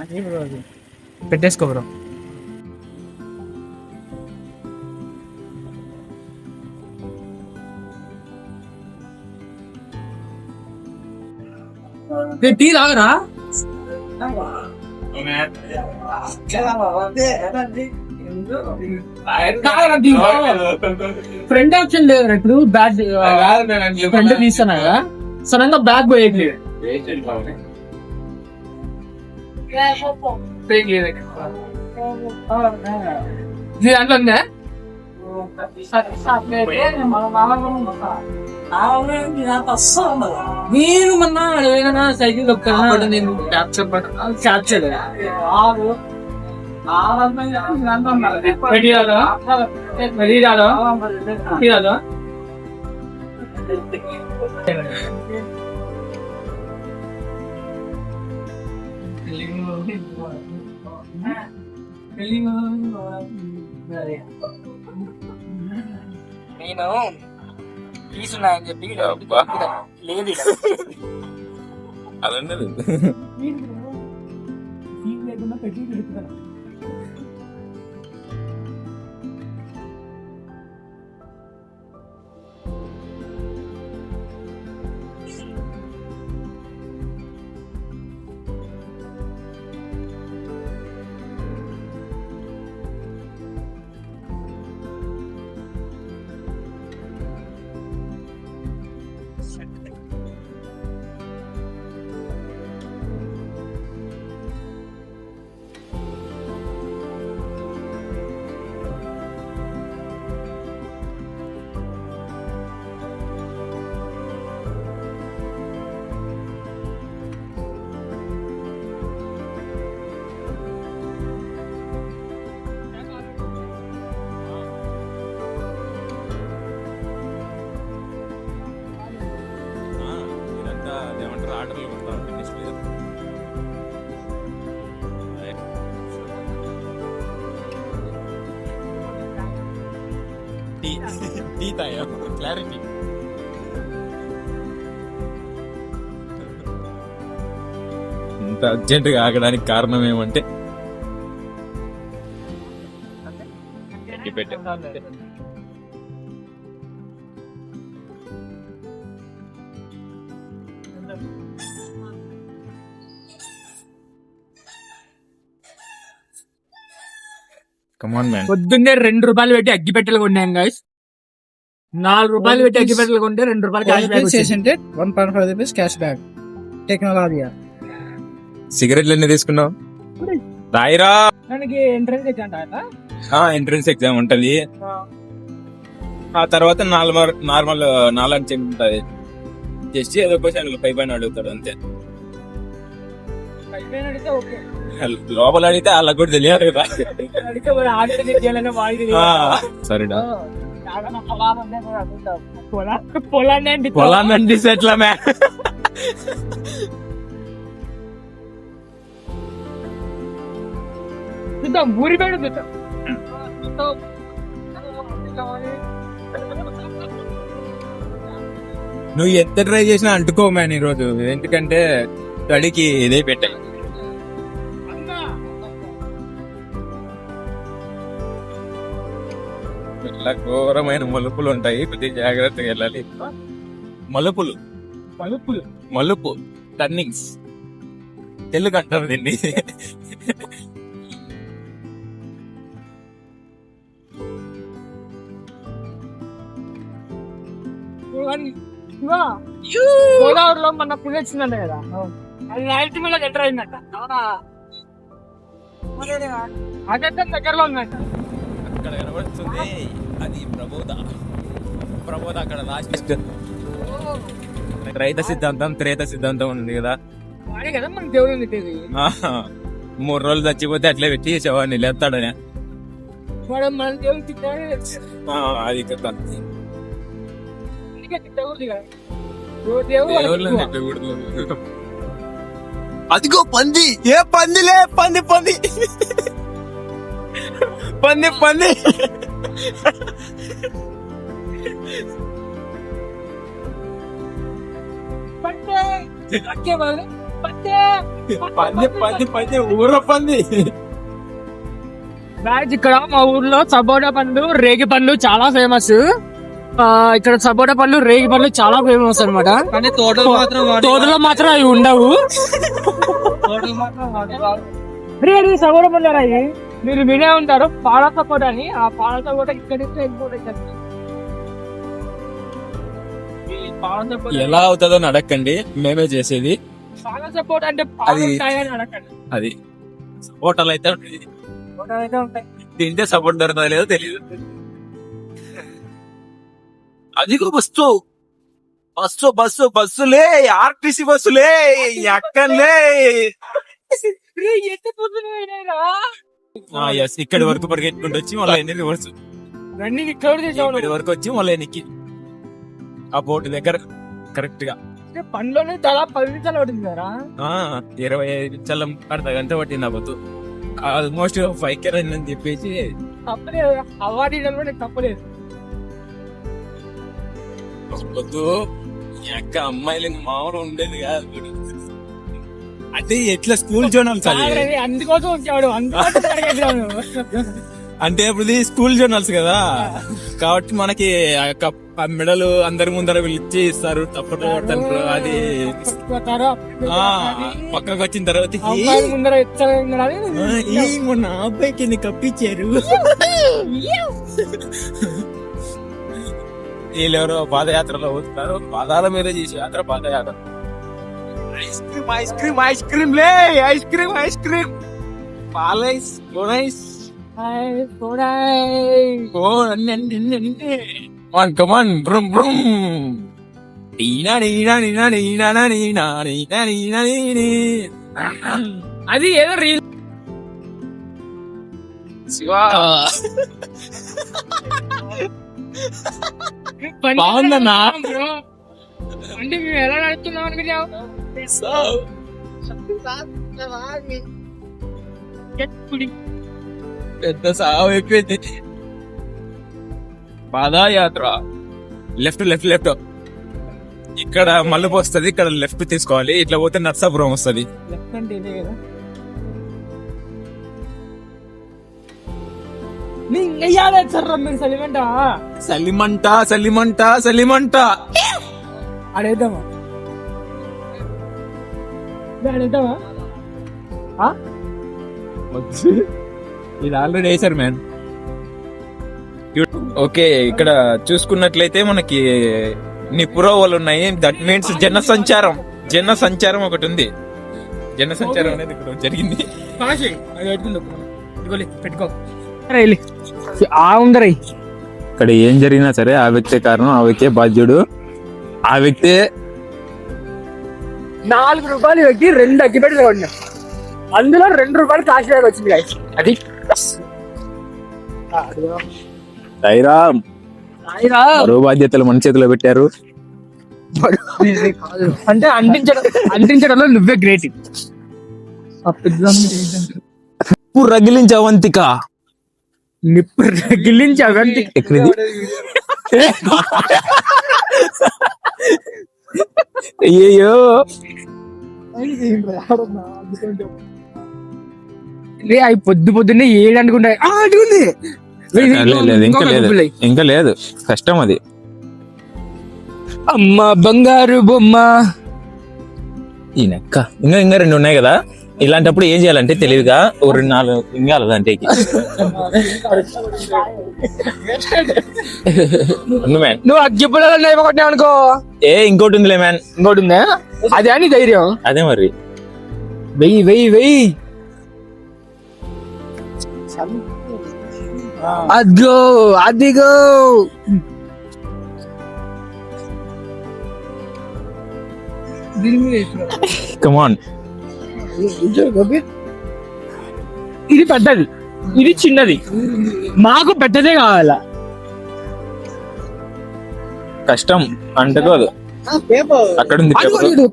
అది బ్రో అది పెట్టేసుకో bro. Tea తాగరా? ఫ్రంట్ ఆప్షన్ లేదు ఇప్పుడు. బ్యాగ్ ఫ్రంట్ తీస్తాను కదా, సడన్గా బ్యాగ్ పోయేట్లేదు. దాంట్లో ఉందా? నేను మొన్న ఏదైనా సైకిల్ దొక్కుతాను, నేను క్యాప్చర్ క్యాప్చర్ నేను తీసున్నాయని చెప్పి లేదు అదన్నది లేకుండా పెట్టి పెడుతున్నాను. క్లారిటీ ఇంత అర్జెంటుగా ఆగడానికి కారణం ఏమంటే పొద్దున్నే 2 రూపాయలు పెట్టి అగ్గిపెట్టెలు కొన్నాను గైస్. 4 రూపాయలు పెట్టి అగ్గిపెట్టెలు కొంటే 2 రూపాయలు క్యాష్ బ్యాక్ చేసింటే 1.5 రూపీస్ క్యాష్ బ్యాక్. టెక్నాలజీ. సిగరెట్లు ఎన్ని తీసుకున్నావు? రాయిరా. దానికి ఎంట్రన్స్ ఎగ్జామ్ ఎంట్రన్స్ ఎగ్జామ్ ఉంటది, ఆ తర్వాత నార్మల్ నాలెడ్జ్ ఉంటది. జస్ట్ ఏదో క్వశ్చన్ పైన అడుగుతాడు అంతే. లోపల అడిగితే వాళ్ళకి కూడా తెలియదు కదా. సరేనా పొలాన్ని ఎట్లా మ్యా ఊరి పేరు నువ్వు ఎంత ట్రై చేసినా అంటుకో మ్యాన్ ఈరోజు, ఎందుకంటే స్టడీకి ఇదే పెట్టాయి. ఇలా ఘోరమైన మలుపులు ఉంటాయి, కొద్దిగా జాగ్రత్తగా వెళ్ళాలి. మలుపు టర్నింగ్స్ తెలుగు అంటారు దీన్ని. గోదావరిలో మన పులి వచ్చిందంట కదా, అది నైట్ మీద ఎంటర్ అయిందంట. అదే దగ్గరలో ఉందంట. అక్కడ కనబడుతుంది అది ప్రబోధ అక్కడ లాస్ట్ రైత సిద్ధాంతం త్రేత సిద్ధాంతం ఉంది కదా, వాడే కదా మనకి దేవుడు పెట్టేది. 3 రోజులు చచ్చిపోతే అట్లే పెట్టి శవాన్ని లేస్తాడని వాడు మన దేవుడు తిట్టాడు. అది కదా అదిగో పంది. ఏ పందిలే పంది పంది పంది పంది పంది ఊర పంది. ఇక్కడ మా ఊర్లో సపోటా పండ్లు రేగి పండ్లు చాలా ఫేమస్. ఇక్కడ సపోటా పండ్లు రేగి పండ్లు చాలా ఫేమస్ అనమాట. కానీ తోటలో మాత్రం అవి ఉండవు. సపోటా పండ్లు అవి మీరు వినే ఉంటారు, పాల సపోటా అని. ఆ పాల సపోటా ఇక్కడ ఎలా అవుతుందో అడగండి, మేమే చేసేది. పాల సపోటా అంటే అడగండి. అది హోటల్ అయితే ఉంటాయి. తింటే సపోర్ట్ దొరుకుతుందో లేదో తెలియదు. అది బస్సు బస్సు బస్సు బస్సులే, ఆర్టీసీ బస్సులే, ఎక్కలే. ఇక్కడి వరకు పరిగెట్టుకుంటూ వచ్చి మళ్ళీ ఎన్ని రివర్స్ ఇక్కడి వరకు వచ్చి మళ్ళీ ఎన్నికి ఆ బోటు దగ్గర కరెక్ట్ గా పనిలోనే దాదాపు 10 నిమిషాలు పడుతుంది కదా. 25 నిమిషాలు అర్ధ గంట పట్టింది ఆ బొత్తు. ఆల్మోస్ట్ 5 కే అని చెప్పేసి తప్పలేదు. అవార్డు తప్పలేదు. వద్దు ఎక్క అమ్మాయిలు మామూలు ఉండేది కాదు. అంటే ఎట్లా స్కూల్ జోనల్స్ అందుకోసం వచ్చాడు. అంటే ఇప్పుడు స్కూల్ జోనల్స్ కదా, కాబట్టి మనకి మెడలు అందరి ముందర పిలిచి ఇస్తారు, తప్పట్లు కొట్టంటారు. అది పక్కకు వచ్చిన తర్వాత ముందర మొన్న అబ్బాయికి కప్పించారు. వీళ్ళెవరో పాదయాత్రలో పోతున్నారు, పాదాల మీద చేసే యాత్ర పాదయాత్ర. Ice cream ice cream ice cream లే, ఐస్ క్రీమ్ ఐస్ క్రీమ్, పాలైస్ cone ice come on brum brum అది ఏదో రీల్ బాగుందన్నా. అంటే మేము ఎలా నడుస్తున్నాం అనుకున్నావు? పెద్ద సాగు అయిపోయింది. పాదయాత్ర లెఫ్ట్ లెఫ్ట్ లెఫ్ట్, ఇక్కడ మలుపు వస్తుంది, ఇక్కడ లెఫ్ట్ తీసుకోవాలి. ఇట్లా పోతే నర్సాపురం వస్తుంది. లెఫ్ట్ అంటే ఇదే కదా. సలిమంట సలిమంట సలిమంట అడేద్దామా? ఇది ఆల్రెడీ వేసారు మ్యాన్. ఓకే, ఇక్కడ చూసుకున్నట్లయితే మనకి నిపురోవలు ఉన్నాయి. దట్ మీన్స్ జన సంచారం, జన సంచారం ఒకటి ఉంది. జన సంచారం అనేది ఇక్కడ జరిగింది. పెట్టుకో. ఇక్కడ ఏం జరిగినా సరే ఆ వ్యక్తే కారణం, ఆ వ్యక్తే బాధ్యుడు, ఆ వ్యక్తే. 4 రూపాయలు పెట్టి 2 అగ్గిపెట్టెలు కొన్నా, అందులో 2 రూపాయలు కాస్ట్ బ్యాగ్ వచ్చింది. అది మరో బాధ్యతలు మన చేతిలో పెట్టారు. అంటే అంటించడంలో నువ్వే గ్రేట్. నిప్పు రగిలించే అవంతిక, నిప్పు రగిలించే అవంతిక ఎక్కడిది? అయ్యో అవి పొద్దున్నే 7 అనుకుంటాయి. ఇంకా లేదు, కష్టం అది. అమ్మ బంగారు బొమ్మ. ఈయనక్క ఇంకా 2 ఉన్నాయి కదా. ఇలాంటప్పుడు ఏం చేయాలంటే తెలివిగా 2-4 ఇంగాలి అంటే నువ్వు అగ్గిపుల్లలు అయిపోగొట్టినావు అనుకో. ఇంకోటి ఉందిలే మ్యాన్, ఇంకోటి ఉందా? అదే అని ధైర్యం. అదే మరి వెయ్యి అదిగో కమాన్. ఇది పెద్దది, ఇది చిన్నది. మాకు పెద్దదే కావాలా. కష్టం అంటుకోదు. అక్కడ ఉంది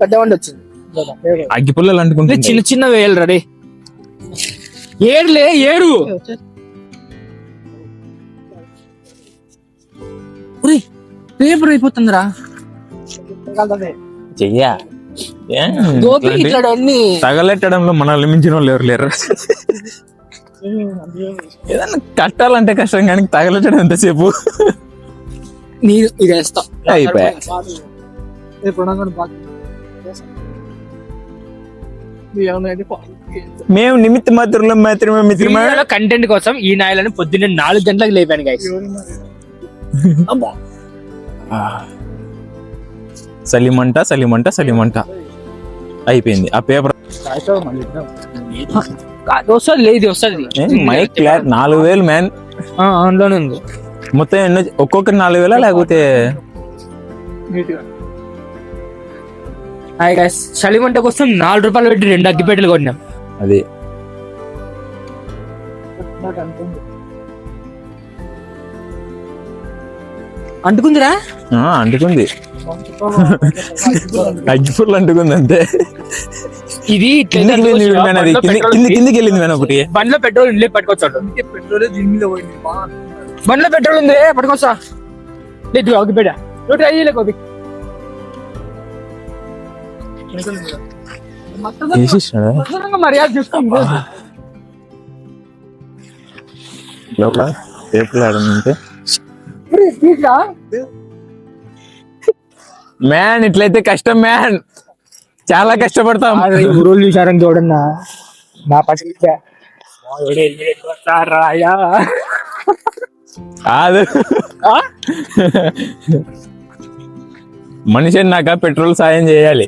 పెద్ద వంట వచ్చింది. అగ్గి పుల్లలు అంటుకుంటే చిన్న చిన్న వేయాలి. రెడీ 7 పేపర్ అయిపోతుందిరా. చెయ్యా గోపి ఇట్లాంటి తగలెట్టడంలో మనల్ని మించిన వాళ్ళు ఎవరు లేరు. ఏదన్నా కట్టాలంటే కష్టం కానీ తగలెట్టడం ఎంతసేపు. నేను ఇది వేస్తా అయిపోయా. మేము నిమిత్త మాత్రంలో మాత్రమే మిత్రమా. కంటెంట్ కోసం ఈ నాయలను పొద్దున్నే 4 గంటలకు లేపాను గైస్. సలిమంట అయిపోయింది. ఆ పేపర్ వస్తుంది లేదు వస్తుంది. మైక్ 4,000 మ్యాన్ అందులోనే ఉంది మొత్తం. ఎన్నో ఒక్కొక్కటి 4,000 లేకపోతే చలిమంట కోసం 4 రూపాయలు పెట్టి 2 అగ్గిపెట్టెలు కొన్నాం. అది అంటుకుందిరా, అంటుకుంది. అగ్గిపుర్లు అంటుకుంది అంతే. ఇది కిందికి వెళ్ళింది మేడం. ఒకటి బండ్లో పెట్రోల్ ఉంది పట్టుకొచ్చాడు. బండ్లో పెట్రోల్ ఉంది పట్టుకొచ్చా. లేదు అగ్గిపెట్ట నువ్వు ట్రై చేయలే కోపి. మర్యాద చూసుకోండి. లోపల పేపర్లు ఆడుంటే మ్యాన్ ఇట్లయితే కష్టం మ్యాన్, చాలా కష్టపడతాం. ఊరోళ్ళు చూసారని చూడన్నా నా పచ్చి మనిషి అన్నాక పెట్రోల్ సాయం చేయాలి.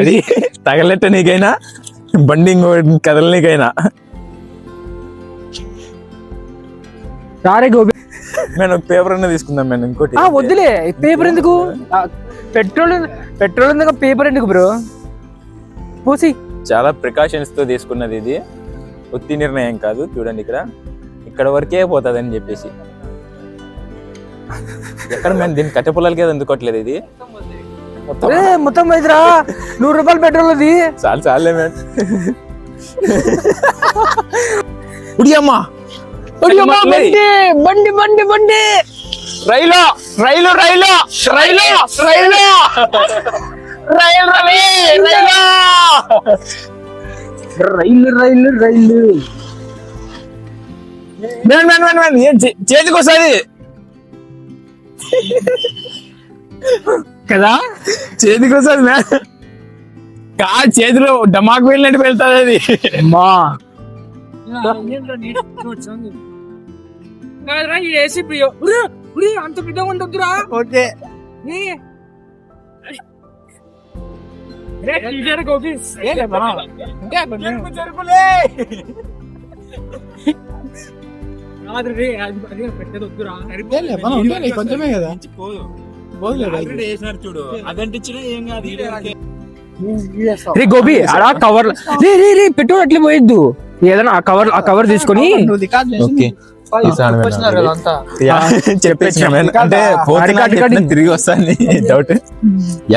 అది తగలెట్ట నీకైనా బండి కదలనీకైనా. సారే గోపి మేము పేపర్ అన్న తీసుకుందాం మేము. ఇంకోటి వద్దులే, పేపర్ ఎందుకు? పెట్రోల్ ఎందుకు, పేపర్ ఎందుకు బ్రో? పూసి చాలా ప్రికాషన్స్ తో తీసుకున్నది ఇది, ఒత్తి నిర్ణయం కాదు. చూడండి ఇక్కడ వరకే పోతుంది అని చెప్పేసి. ఎక్కడ మేము దీన్ని కట్టె పొలాలకి ఎందుకోవట్లేదు. ఇది మొత్తం 100 రూపాయలు పెట్రోల్. అది చాలే మేడం. ఉడియమ్మా బండి బండి బండి రైలు రైలు రైలు రైలు రైలు రైలు రైలు రైలు రైలు చేతికి వస్తుంది కదా, చేతికి వస్తుంది మ్యాన్. చేతిలో డమాకు వెళ్ళినట్టు వెళ్తుంది అది. మా అంత పెద్ద ఉండొద్దురా. ఓకే కొంచెమే కదా చూడు. అదంటించినా ఏం కాదు. గోపి అలా కవర్ పెట్రోల్ అట్లే పోయొద్దు. ఏదైనా ఆ కవర్ తీసుకొని చెప్పేసి అంటే తిరిగి వస్తాను డౌట్.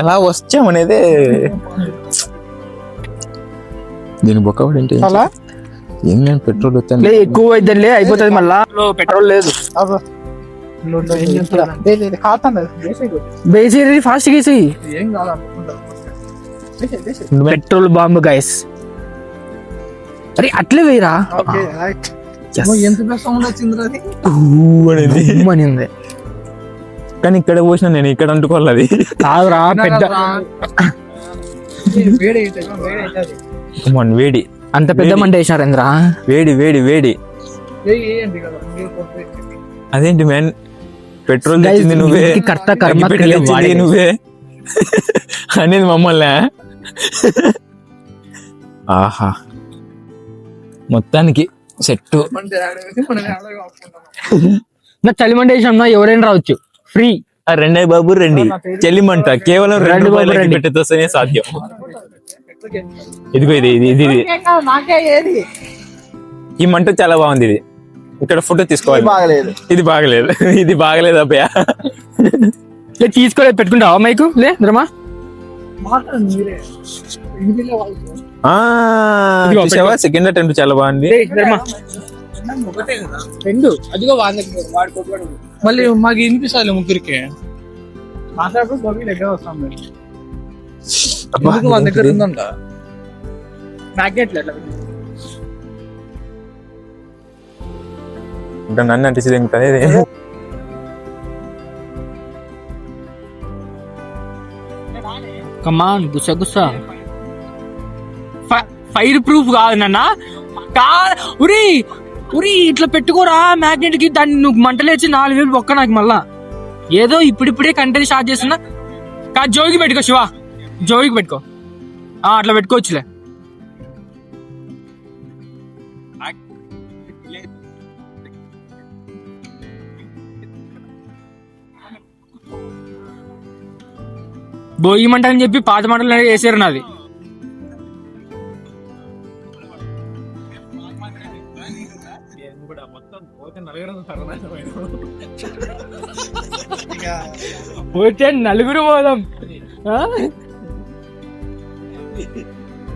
ఎలా వచ్చామనేది దీని బొక్క ఏంటి ఏం నేను పెట్రోల్ వచ్చాను ఎక్కువ అయిద్దంలే అయిపోతుంది. మళ్ళా పెట్రోల్ లేదు. ఫాస్ట్ గీసి పెట్రోల్ బాంబు గైస్. అరే అట్లే వేయరా. కానీ ఇక్కడ పోసిన నేను ఇక్కడ అంటుకోవాలి. అది కాదురా పెద్ద వేడి. అంత పెద్ద మంట వేసినారేంద్రా. వేడి వేడి వేడి. అదేంటి మ్యాన్, పెట్రోల్ తెచ్చింది నువ్వే, వాడి నువ్వే అనేది మమ్మల్ని. ఆహా మొత్తానికి సెట్. నా చలిమంట వేసినా ఎవరైనా రావచ్చు ఫ్రీ. రెండే బాబు రండి. చెల్లిమంట కేవలం 2 రూపాయలు పెట్టేస్తేనే సాధ్యం. ఇదిగో ఇది ఇది ఇది ఈ మంట చాలా బాగుంది. ఇది ఇక్కడ ఫోటో తీసుకోవాలి. ఇది బాగలేదు. ఇది బాగలేదు అబ్బా. తీసుకోలేదు పెట్టుకుంటావా మైకు లే ద్రమా. సెకండ్ అటెంప్ట్ చాలా బాగుంది. అదిగో మళ్ళీ మాకు వినిపిస్తాలి ముగ్గురికి మాట్లాడుతూ దగ్గర వస్తాం. మన దగ్గర ఉందంట మ్యాగ్నెట్ ఇంకా నన్ను అంటే ఇంకనేది కమాన్ గుసగుస ఫైర్ ప్రూఫ్ కాదు నాన్న ఉరి ఉరి ఇట్లా పెట్టుకోరా మ్యాగ్నెట్ కి దాన్ని నువ్వు మంటలేచి 4,000 ఒక్క నాకు మళ్ళా ఏదో ఇప్పుడిప్పుడే కంటెంట్ స్టార్ట్ చేస్తున్నా కాదు జోగికి పెట్టుకో శివ జోగికి పెట్టుకో అట్లా పెట్టుకోవచ్చులే భోగి మంట అని చెప్పి పాత మంటలు వేసారు నాది పోతే నలుగురు పోదాం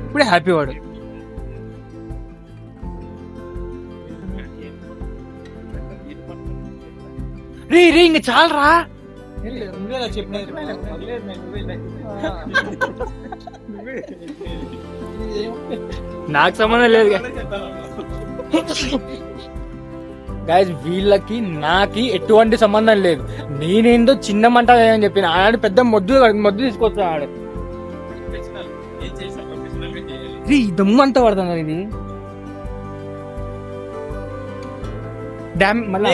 ఇప్పుడే హ్యాపీ వాడు రే రే ఇంక చాలరా నాకు సంబంధం లేదు గైస్ వీళ్ళకి నాకి ఎటువంటి సంబంధం లేదు నేనేందో చిన్న మంట అని చెప్పిన ఆడ పెద్ద మొద్దు తీసుకొచ్చాడు దమ్ము అంతా పడుతుంది ఇది డ్యామ్ మళ్ళీ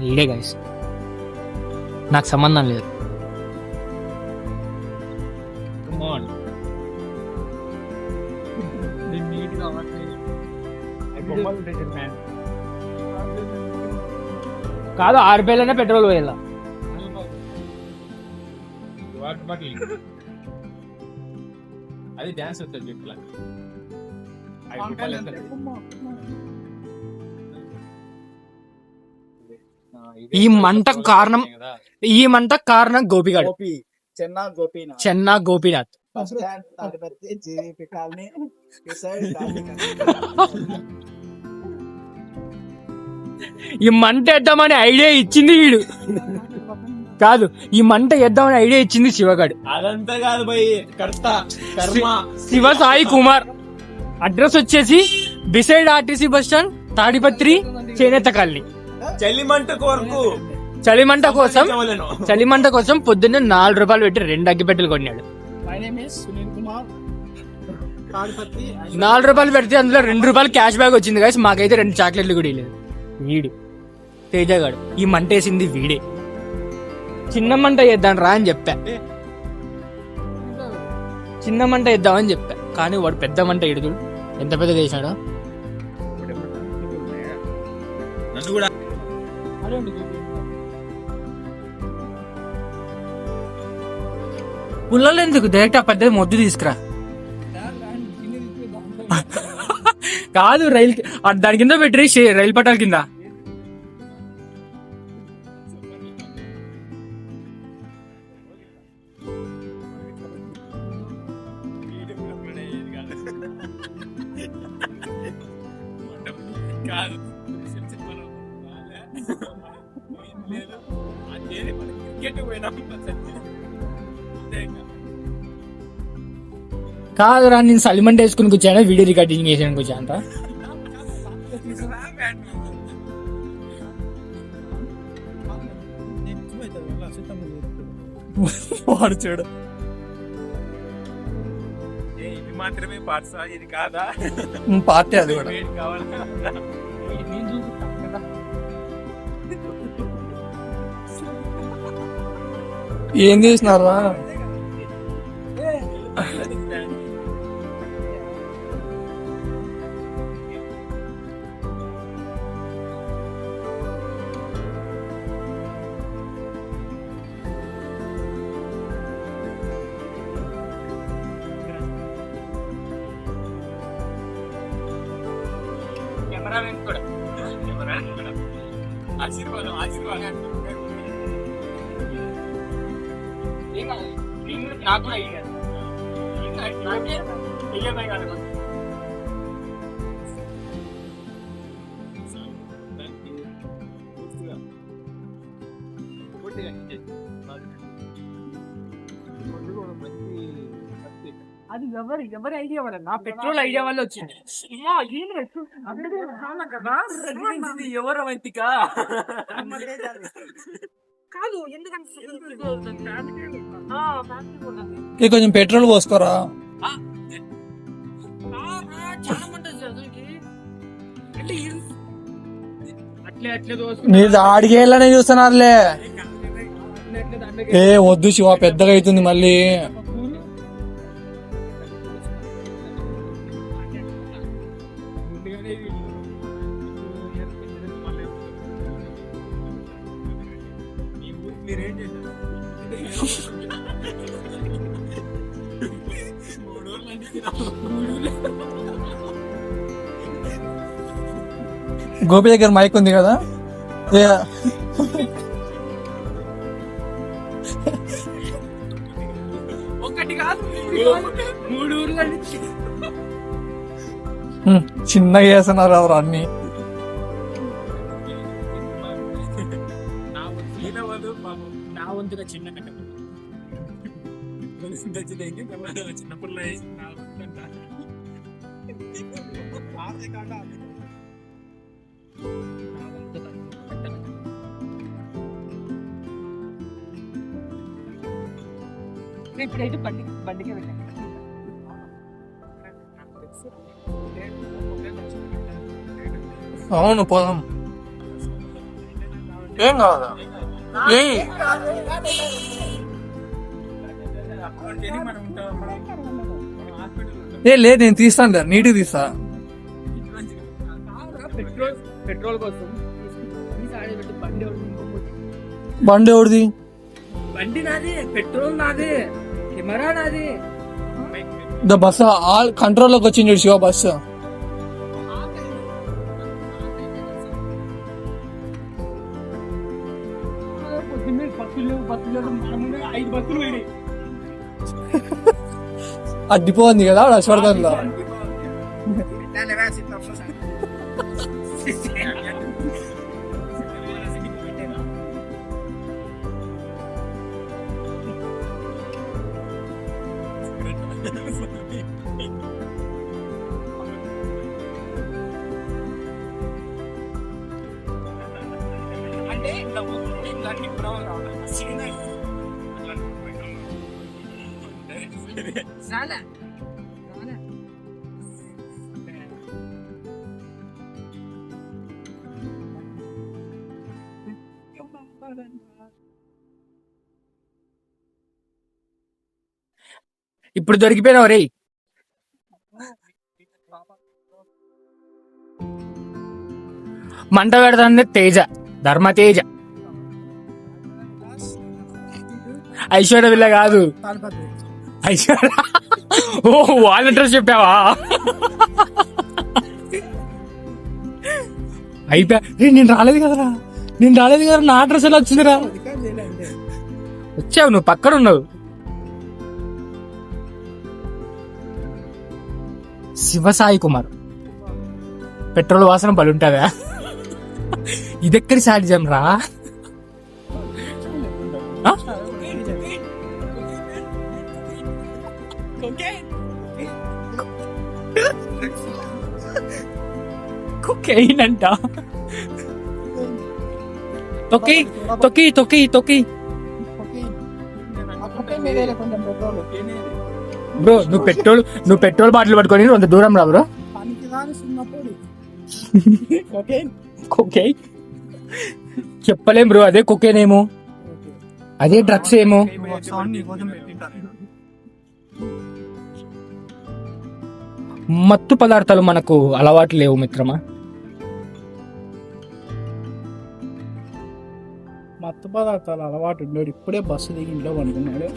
ఇదే గైస్ నాకు సంబంధం లేదు కాదు 6 రూపాయలైనా పెట్రోల్ పోయేలా అది డాన్స్ వస్తుంది ఇట్లా ఈ మంటకు కారణం గోపిగాడు చెన్నా గోపీనాథ్ ఈ మంట వేద్దామని ఐడియా ఇచ్చింది వీడు కాదు ఈ మంట వేద్దామని ఐడియా ఇచ్చింది శివగాడు అదంతా కాదు శివ సాయి కుమార్ అడ్రస్ వచ్చేసి beside RTC bus stand Tadipatri చేనేత కాలనీ చలిమంట కోసం పొద్దున్నే 4 రూపాయలు పెట్టి 2 అగ్గిపెట్టెలు కొన్నాడు 4 రూపాయలు పెడితే అందులో 2 రూపాయలు క్యాష్ బ్యాక్ వచ్చింది కదా మాకైతే 2 చాక్లెట్లు కూడా లేదు వీడు తేజగాడు ఈ మంట వేసింది వీడే చిన్న మంట వేద్దాం రా అని చెప్పా చిన్న మంట వేద్దామని చెప్పా కానీ వాడు పెద్ద మంట ఇడుదు ఎంత పెద్ద చేశాడో పుల్లలు ఎందుకు డైరెక్ట్ ఆ పెద్దది మొద్దు తీసుకురా కాదు రైలు దాని కింద పెట్టి రైలు పట్టాల కింద కాదురా నేను సలిమంట వేసుకుని కూర్చాను వీడియో రికార్డింగ్ చేసాను కూర్చాంత వాడు చూడు ఇది మాత్రమే పార్ట్సా ఇది కాదా పార్టీ అది కూడా ఏం చేసినారా ఆశీర్వాదం నాకు అది ఎవరి ఐడియా వల్ల నా పెట్రోల్ ఐడియా వల్ల వచ్చింది. ఎవరు అవంతిక కాదు ఇది కొంచెం పెట్రోల్ పోసుకోరా. మీరు ఆడికేళ్ళనే చూస్తున్నారులే. ఏ వద్దు శివ, పెద్దగా అవుతుంది మళ్ళీ. గోపి దగ్గర మైక్ ఉంది కదా. ఒకటి కాదు 3 ఊర్ల నుంచి చిన్నగా చేస్తున్నారు ఎవరు అన్ని. నా వంతుగా చిన్న చిన్నప్పుడు ఇప్పుడైతే బండికే వెళ్ళాను. అవును పోదాం, ఏం కాదా. ఏ లేదు, నేను తీస్తాను, నీట్గా తీస్తా. పెట్రోల్ కోసం బండి ఎవరిది? బండి నాది, పెట్రోల్ నాది, కెమెరా నాది. బస్సు ఆల్ కంట్రోల్లోకి వచ్చింది చూడు శివ బస్సు. అడ్డిపోయింది కదా అశ్వర్ధన్లో. అంటే ఇప్పుడు దొరికిపోయినావు రే. మంట పెడతాంది తేజ, ధర్మ తేజ. ఐశ్వర్య విల్ల కాదు, ఐశ్వర్య. ఓ వాళ్ళ అడ్రస్ చెప్పావా? అయిపోయా. నేను రాలేదు కదరా, నా అడ్రస్ ఎలా వచ్చిందిరా? వచ్చావు, నువ్వు పక్కన ఉన్నావు. శివసాయి కుమార్, పెట్రోల్ వాసన బలుంటుందా? ఇదెక్కడి సాధ్యం రా? కొకైన్ అంట. తొక్కి బ్రో, నువ్వు పెట్రోల్ బాటిల్ పట్టుకొని అంత దూరం రా బ్రో. కొకైన్ చెప్పలేం బ్రో, అదే కొకైన్ ఏమో, అదే డ్రగ్స్ ఏమో. మత్తు పదార్థాలు మనకు అలవాటు లేవు మిత్రమా. మత్తు పదార్థాలు అలవాటు ఉన్నాడు, ఇప్పుడే బస్సు దిగి ఇంట్లో పడుకున్నాడు.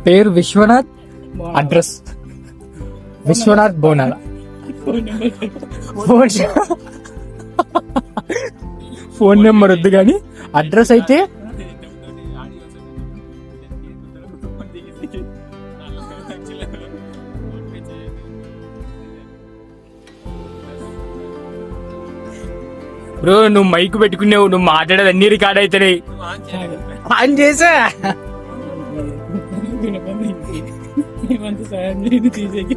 పేరు విశ్వనాథ్, అడ్రస్ విశ్వనాథ్ బోనాల. ఫోన్ నెంబర్ వద్దు కానీ అడ్రస్ అయితే బ్రో. నువ్వు మైక్ పెట్టుకున్నావు, నువ్వు మాట్లాడేది అన్ని రికార్డ్ అవుతున్నాయి. ఆన్ చేసా ఏమంత సాయం చేయదు తీసేకి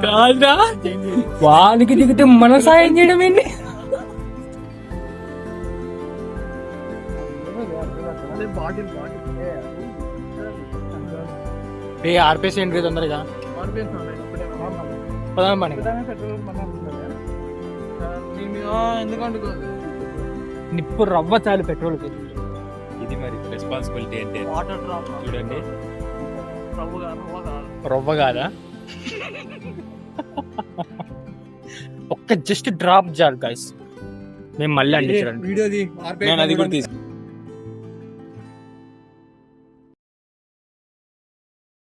కాదా వాళ్ళకి దిగితే మన సాయం చేయడం ఏంటి బాటిల్ ఏ ఆర్పేసి ఏంటి తొందరగా పదాం పని ఎందుకంటే నిప్పు రవ్వ చాలు పెట్రోల్కి ఇది మరి రెస్పాన్సిబిలిటీ అంటే వాటర్ డ్రాప్ చూడండి. రవ్వ కాదా ఒక్క జస్ట్ డ్రాప్ జార్ గైస్ మేము మళ్ళీ అండి చూడండి వీడియోది నేను అది కూడా తీసి